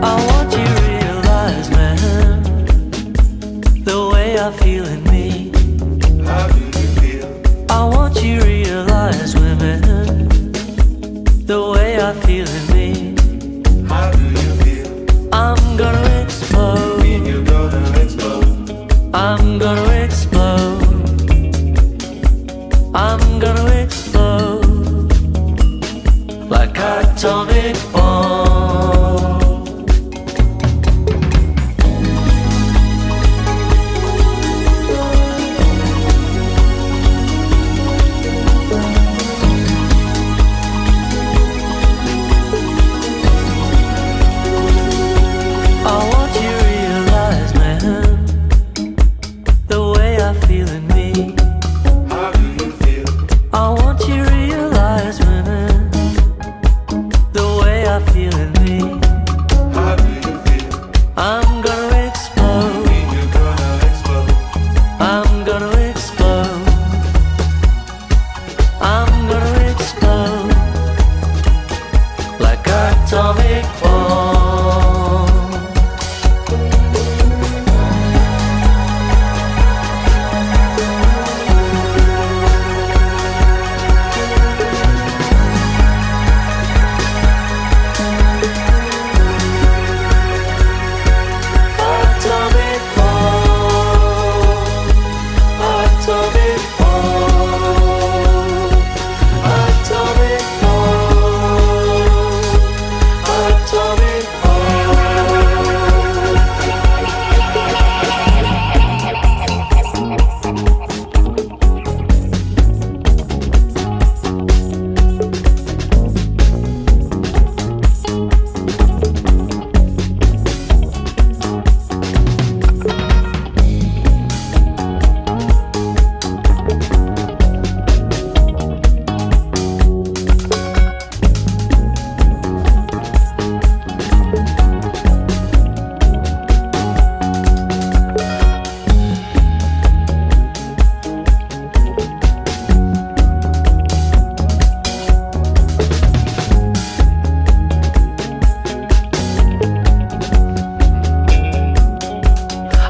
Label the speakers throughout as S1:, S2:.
S1: I want you to realize, man, the way I feel in me.
S2: How do you feel?
S1: I want you to realize, women, the way I feel in me.
S2: How do you feel?
S1: I'm gonna explode.
S2: Mean you're gonna explode.
S1: I'm gonna explode. I'm gonna explode like atomic bomb. I want you to realize, man, the way I feel in me.
S2: How do you feel?
S1: I want you to realize, women, the way I feel in me.
S2: How do you feel?
S1: I'm gonna explode.
S2: Mean you're gonna explode.
S1: I'm gonna explode. I'm gonna explode like atomic bomb. Atomic bomb. Atomic bomb. Atomic bomb. Atomic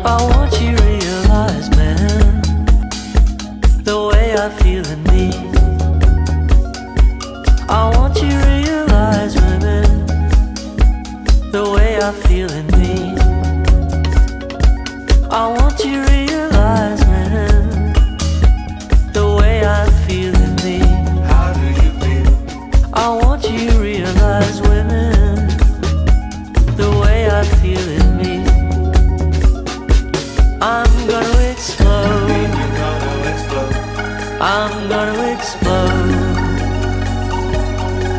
S1: I want you to realize, man, the way I feel in me. I want you to realize, women, the way I feel in me. I want you to realize, man, the way I feel in me.
S2: How do you feel?
S1: I want you to realize, women, the way I feel in me. I'm gonna explode.
S2: Mean you're gonna explode.
S1: I'm gonna explode.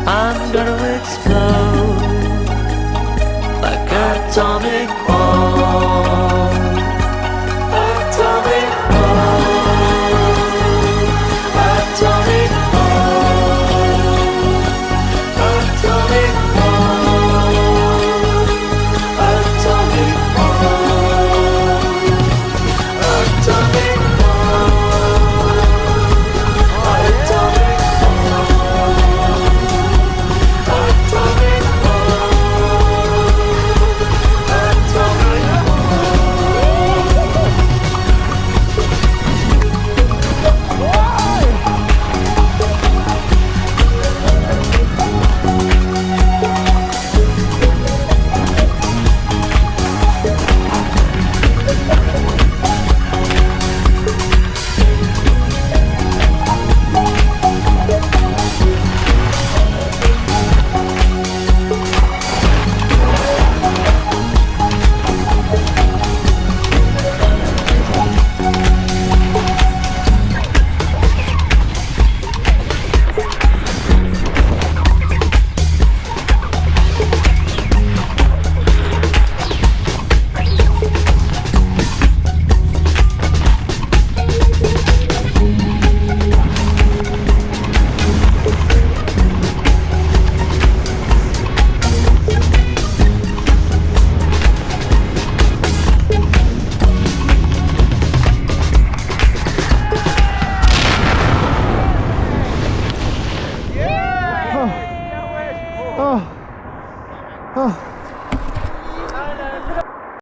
S1: I'm gonna explode like atomic bomb.